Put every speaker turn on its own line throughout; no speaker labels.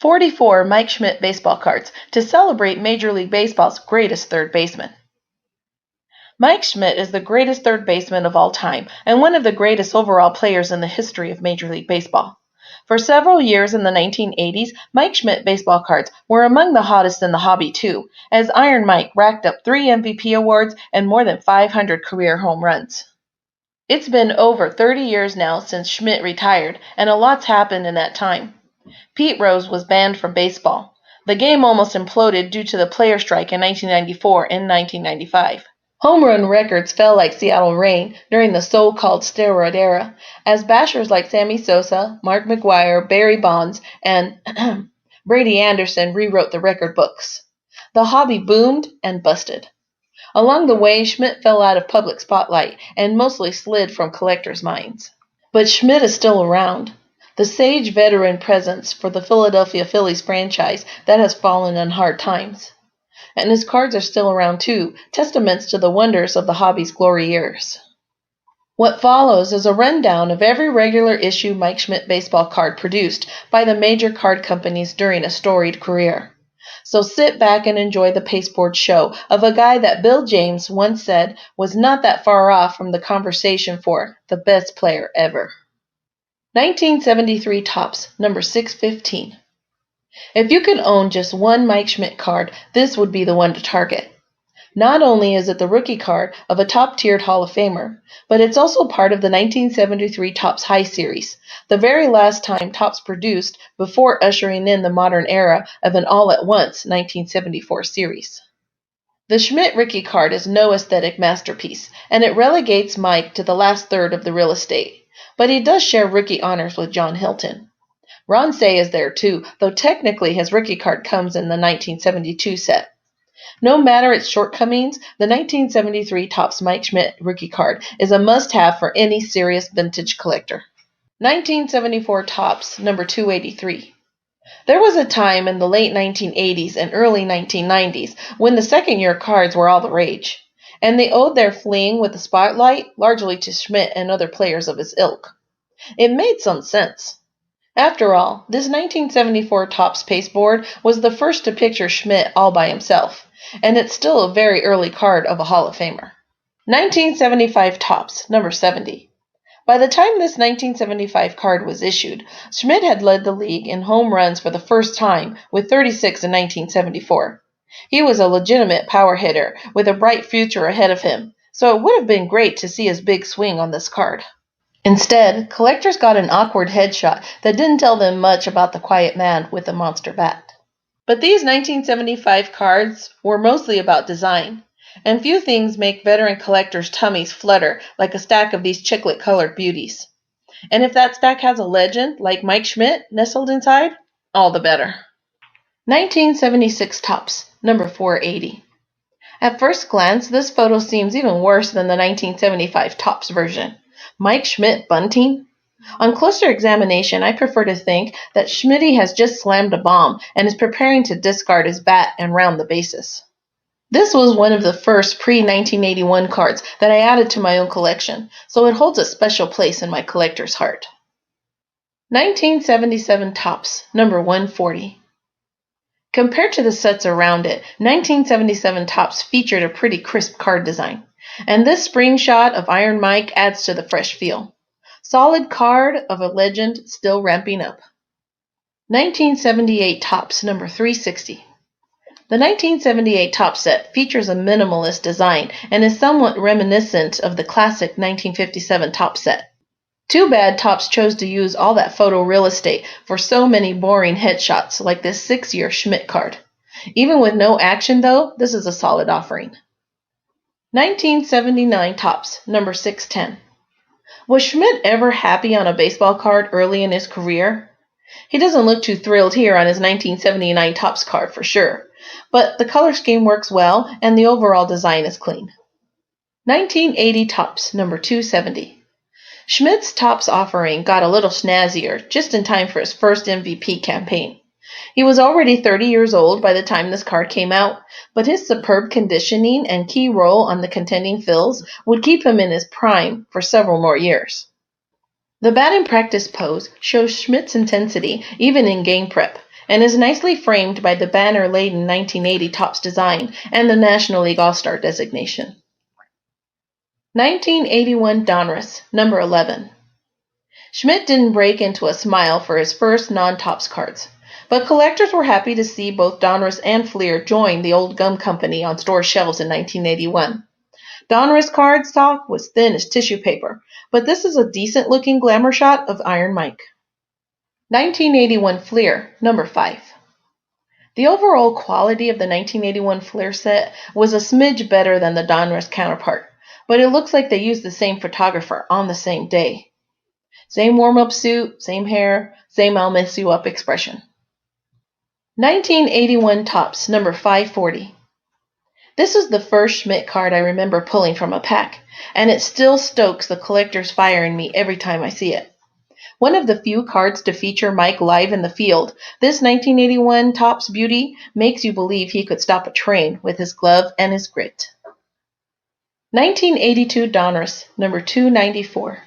44 Mike Schmidt baseball cards to celebrate Major League Baseball's greatest third baseman. Mike Schmidt is the greatest third baseman of all time and one of the greatest overall players in the history of Major League Baseball. For several years in the 1980s, Mike Schmidt baseball cards were among the hottest in the hobby too, as Iron Mike racked up 3 MVP awards and more than 500 career home runs. It's been over 30 years now since Schmidt retired, and a lot's happened in that time. Pete Rose was banned from baseball. The game almost imploded due to the player strike in 1994 and 1995. Home run records fell like Seattle rain during the so-called steroid era, as bashers like Sammy Sosa, Mark McGwire, Barry Bonds, and Brady Anderson rewrote the record books. The hobby boomed and busted. Along the way, Schmidt fell out of public spotlight and mostly slid from collectors' minds. But Schmidt is still around, the sage veteran presence for the Philadelphia Phillies franchise that has fallen on hard times. And his cards are still around too, testaments to the wonders of the hobby's glory years. What follows is a rundown of every regular issue Mike Schmidt baseball card produced by the major card companies during a storied career. So sit back and enjoy the pasteboard show of a guy that Bill James once said was not that far off from the conversation for the best player ever. 1973 Topps, number 615. If you could own just one Mike Schmidt card, this would be the one to target. Not only is it the rookie card of a top-tiered Hall of Famer, but it's also part of the 1973 Topps High Series, the very last time Topps produced before ushering in the modern era of an all-at-once 1974 series. The Schmidt rookie card is no aesthetic masterpiece, and it relegates Mike to the last third of the real estate. But he does share rookie honors with John Hilton. Ron Cey is there too, though technically his rookie card comes in the 1972 set. No matter its shortcomings, the 1973 Topps Mike Schmidt rookie card is a must-have for any serious vintage collector. 1974 Topps, number 283. There was a time in the late 1980s and early 1990s when the second-year cards were all the rage, and they owed their fleeing with the spotlight largely to Schmidt and other players of his ilk. It made some sense. After all, this 1974 Topps pasteboard was the first to picture Schmidt all by himself, and it's still a very early card of a Hall of Famer. 1975 Topps, number 70. By the time this 1975 card was issued, Schmidt had led the league in home runs for the first time with 36 in 1974. He was a legitimate power hitter with a bright future ahead of him, so it would have been great to see his big swing on this card. Instead, collectors got an awkward headshot that didn't tell them much about the quiet man with the monster bat. But these 1975 cards were mostly about design, and few things make veteran collectors' tummies flutter like a stack of these chiclet-colored beauties. And if that stack has a legend like Mike Schmidt nestled inside, all the better. 1976 Topps, number 480. At first glance, this photo seems even worse than the 1975 Topps version. Mike Schmidt bunting? On closer examination, I prefer to think that Schmitty has just slammed a bomb and is preparing to discard his bat and round the bases. This was one of the first pre-1981 cards that I added to my own collection, so it holds a special place in my collector's heart. 1977 Topps, number 140. Compared to the sets around it, 1977 Topps featured a pretty crisp card design, and this spring shot of Iron Mike adds to the fresh feel. Solid card of a legend still ramping up. 1978 Topps, number 360. The 1978 Topps set features a minimalist design and is somewhat reminiscent of the classic 1957 Topps set. Too bad Topps chose to use all that photo real estate for so many boring headshots like this 6-year Schmidt card. Even with no action though, this is a solid offering. 1979 Topps, number 610. Was Schmidt ever happy on a baseball card early in his career? He doesn't look too thrilled here on his 1979 Topps card for sure, but the color scheme works well and the overall design is clean. 1980 Topps, number 270. Schmidt's Topps offering got a little snazzier just in time for his first MVP campaign. He was already 30 years old by the time this card came out, but his superb conditioning and key role on the contending Phils would keep him in his prime for several more years. The batting practice pose shows Schmidt's intensity even in game prep, and is nicely framed by the banner-laden 1980 Topps design and the National League All-Star designation. 1981 Donris Number 11. Schmidt didn't break into a smile for his first non-Topps cards, but collectors were happy to see both Donris and Fleer join the old gum company on store shelves in 1981. Donris card stock was thin as tissue paper, but this is a decent-looking glamour shot of Iron Mike. 1981 Fleer, number 5. The overall quality of the 1981 Fleer set was a smidge better than the Donris counterpart, but it looks like they used the same photographer on the same day. Same warm-up suit, same hair, same I'll mess you up expression. 1981 Topps, number 540. This is the first Schmidt card I remember pulling from a pack, and it still stokes the collector's fire in me every time I see it. One of the few cards to feature Mike live in the field, this 1981 Topps beauty makes you believe he could stop a train with his glove and his grit. 1982 Donris, number 294.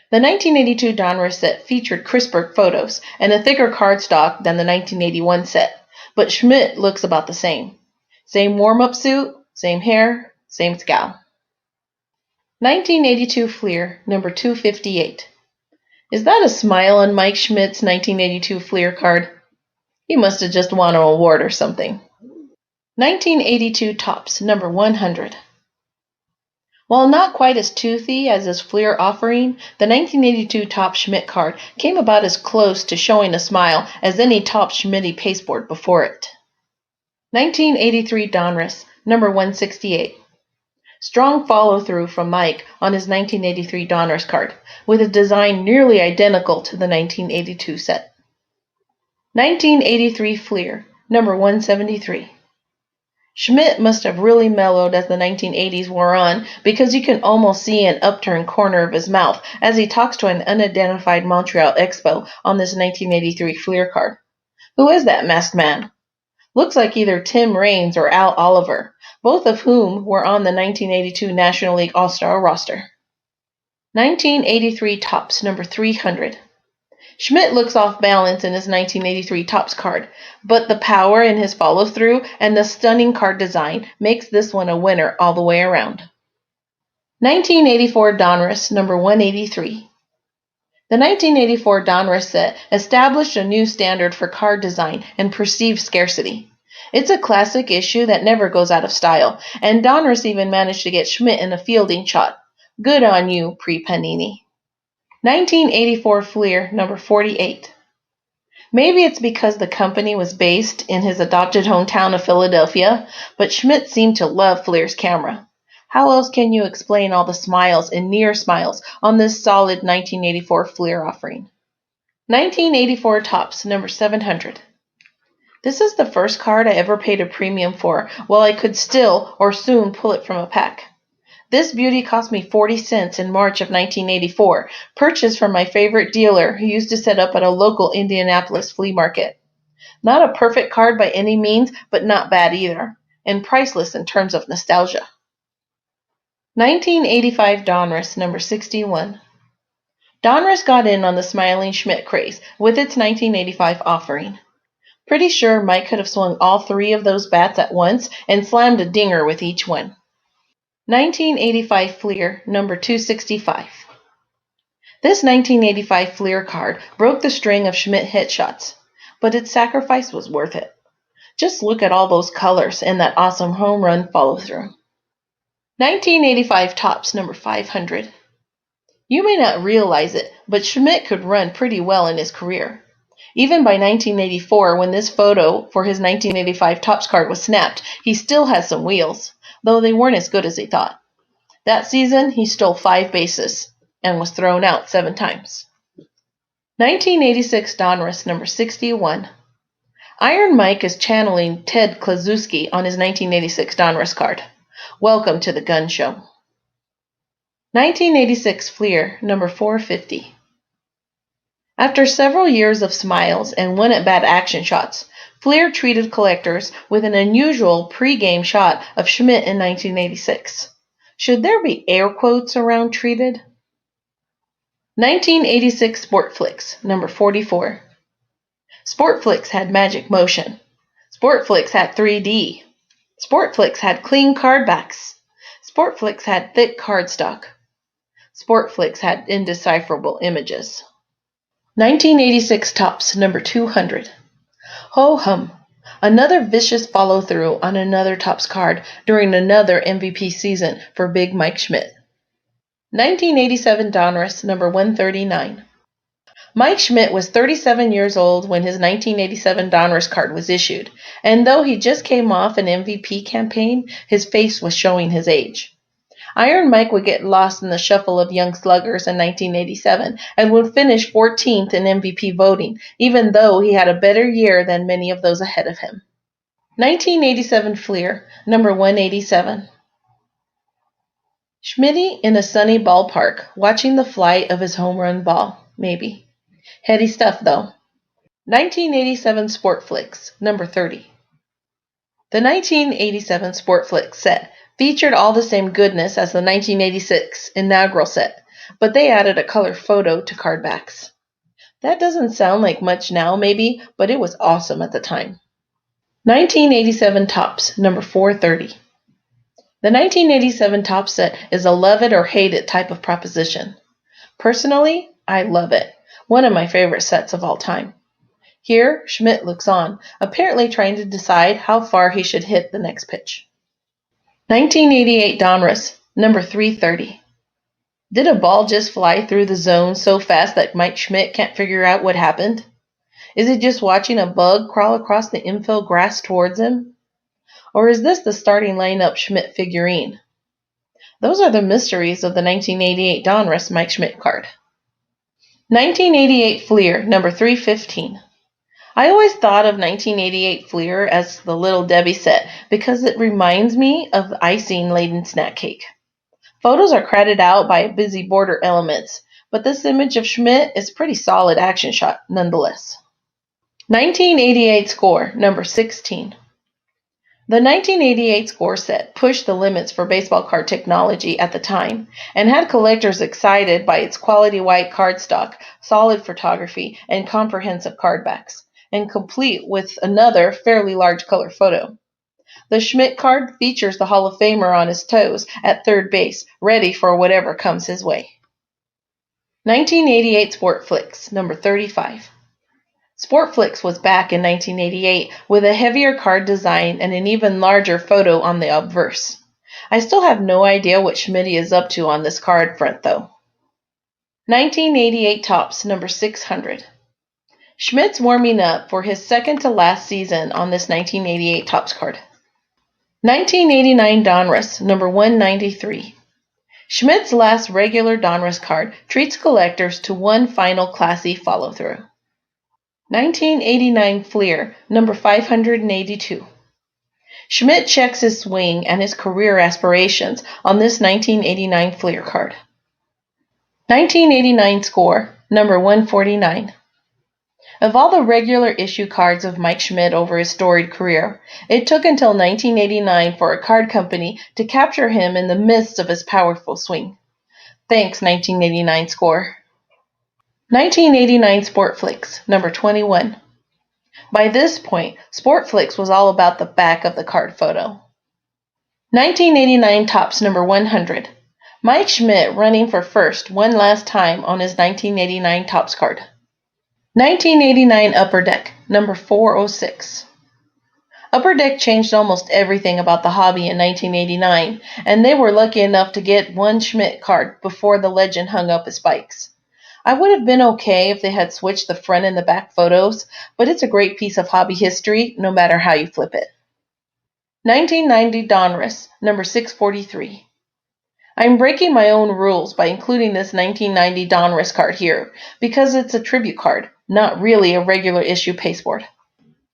The 1982 Donris set featured crisper photos and a thicker cardstock than the 1981 set, but Schmidt looks about the same. Same warm-up suit, same hair, same scowl. 1982 Fleer, number 258. Is that a smile on Mike Schmidt's 1982 Fleer card? He must have just won an award or something. 1982 Topps, number 100. While not quite as toothy as his Fleer offering, the 1982 Topps Schmidt card came about as close to showing a smile as any Topps Schmitty pasteboard before it. 1983 Donris, number 168. Strong follow-through from Mike on his 1983 Donris card, with a design nearly identical to the 1982 set. 1983 Fleer, number 173. Schmidt must have really mellowed as the 1980s wore on, because you can almost see an upturned corner of his mouth as he talks to an unidentified Montreal Expo on this 1983 Fleer card. Who is that masked man? Looks like either Tim Raines or Al Oliver, both of whom were on the 1982 National League All-Star roster. 1983 Topps, number 300. Schmidt looks off balance in his 1983 Topps card, but the power in his follow-through and the stunning card design makes this one a winner all the way around. 1984 Donris, number 183. The 1984 Donris set established a new standard for card design and perceived scarcity. It's a classic issue that never goes out of style, and Donris even managed to get Schmidt in a fielding shot. Good on you, pre-Panini. 1984 Fleer, number 48. Maybe it's because the company was based in his adopted hometown of Philadelphia, but Schmidt seemed to love Fleer's camera. How else can you explain all the smiles and near smiles on this solid 1984 Fleer offering? 1984 Topps, number 700. This is the first card I ever paid a premium for, while I could still or soon pull it from a pack. This beauty cost me 40 cents in March of 1984, purchased from my favorite dealer who used to set up at a local Indianapolis flea market. Not a perfect card by any means, but not bad either, and priceless in terms of nostalgia. 1985 Donris, number 61. Donris got in on the Smiling Schmidt craze with its 1985 offering. Pretty sure Mike could have swung all three of those bats at once and slammed a dinger with each one. 1985 Fleer, number 265. This 1985 Fleer card broke the string of Schmidt hit shots, but its sacrifice was worth it. Just look at all those colors and that awesome home run follow-through. 1985 Topps, number 500. You may not realize it, but Schmidt could run pretty well in his career. Even by 1984, when this photo for his 1985 Topps card was snapped, he still has some wheels, though they weren't as good as he thought. That season, he stole 5 bases and was thrown out 7 times. 1986 Donris, number 61. Iron Mike is channeling Ted Klaczewski on his 1986 Donris card. Welcome to the gun show. 1986 Fleer, number 450. After several years of smiles and one-at-bat action shots, Fleer treated collectors with an unusual pre-game shot of Schmidt in 1986. Should there be air quotes around treated? 1986 Sport Flicks, number 44. Sportflix had magic motion. Sportflix had 3D. Sportflix had clean card backs. Sportflix had thick cardstock. Sportflix had indecipherable images. 1986 Topps number 200. Ho hum. Another vicious follow-through on another Topps card during another MVP season for Big Mike Schmidt. 1987 Donris number 139. Mike Schmidt was 37 years old when his 1987 Donris card was issued, and though he just came off an MVP campaign, his face was showing his age. Iron Mike would get lost in the shuffle of young sluggers in 1987 and would finish 14th in MVP voting, even though he had a better year than many of those ahead of him. 1987 Fleer, number 187. Schmidt in a sunny ballpark, watching the flight of his home run ball, maybe. Heady stuff, though. 1987 Sportflix, number 30. The 1987 Sportflix set featured all the same goodness as the 1986 inaugural set, but they added a color photo to card backs. That doesn't sound like much now, maybe, but it was awesome at the time. 1987 Topps, number 430. The 1987 Topps set is a love it or hate it type of proposition. Personally, I love it. One of my favorite sets of all time. Here, Schmidt looks on, apparently trying to decide how far he should hit the next pitch. 1988 Donris, number 330. Did a ball just fly through the zone so fast that Mike Schmidt can't figure out what happened? Is he just watching a bug crawl across the infield grass towards him? Or is this the starting lineup Schmidt figurine? Those are the mysteries of the 1988 Donris Mike Schmidt card. 1988 Fleer, number 315. I always thought of 1988 Fleer as the Little Debbie set because it reminds me of icing-laden snack cake. Photos are crowded out by busy border elements, but this image of Schmidt is a pretty solid action shot nonetheless. 1988 Score, number 16. The 1988 Score set pushed the limits for baseball card technology at the time and had collectors excited by its quality white cardstock, solid photography, and comprehensive card backs, and complete with another fairly large color photo. The Schmidt card features the Hall of Famer on his toes at third base, ready for whatever comes his way. 1988 Sportflix, number 35. Sportflix was back in 1988 with a heavier card design and an even larger photo on the obverse. I still have no idea what Schmidt is up to on this card front, though. 1988 Topps, number 600. Schmidt's warming up for his second to last season on this 1988 Topps card. 1989 Donris, number 193. Schmidt's last regular Donris card treats collectors to one final classy follow-through. 1989 Fleer, number 582. Schmidt checks his swing and his career aspirations on this 1989 Fleer card. 1989 Score, number 149. Of all the regular issue cards of Mike Schmidt over his storied career, it took until 1989 for a card company to capture him in the midst of his powerful swing. Thanks, 1989 Score. 1989 Sportflix, number 21. By this point, Sportflix was all about the back of the card photo. 1989 Topps, number 100. Mike Schmidt running for first one last time on his 1989 Topps card. 1989 Upper Deck, number 406. Upper Deck changed almost everything about the hobby in 1989, and they were lucky enough to get one Schmidt card before the legend hung up his spikes. I would have been okay if they had switched the front and the back photos, but it's a great piece of hobby history, no matter how you flip it. 1990 Donris, number 643. I'm breaking my own rules by including this 1990 Donris card here, because it's a tribute card, not really a regular issue pasteboard.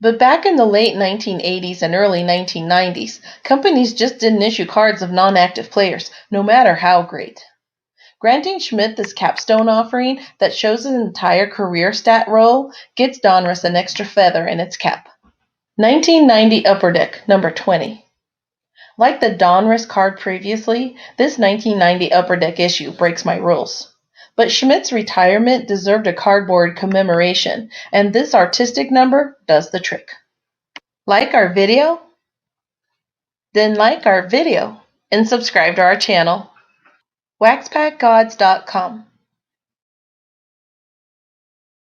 But back in the late 1980s and early 1990s, companies just didn't issue cards of non-active players, no matter how great. Granting Schmidt this capstone offering that shows his entire career stat roll gets Donris an extra feather in its cap. 1990 Upper Deck, number 20. Like the Donris card previously, this 1990 Upper Deck issue breaks my rules. But Schmidt's retirement deserved a cardboard commemoration, and this artistic number does the trick. Like our video? Then like our video and subscribe to our channel. WaxPackGods.com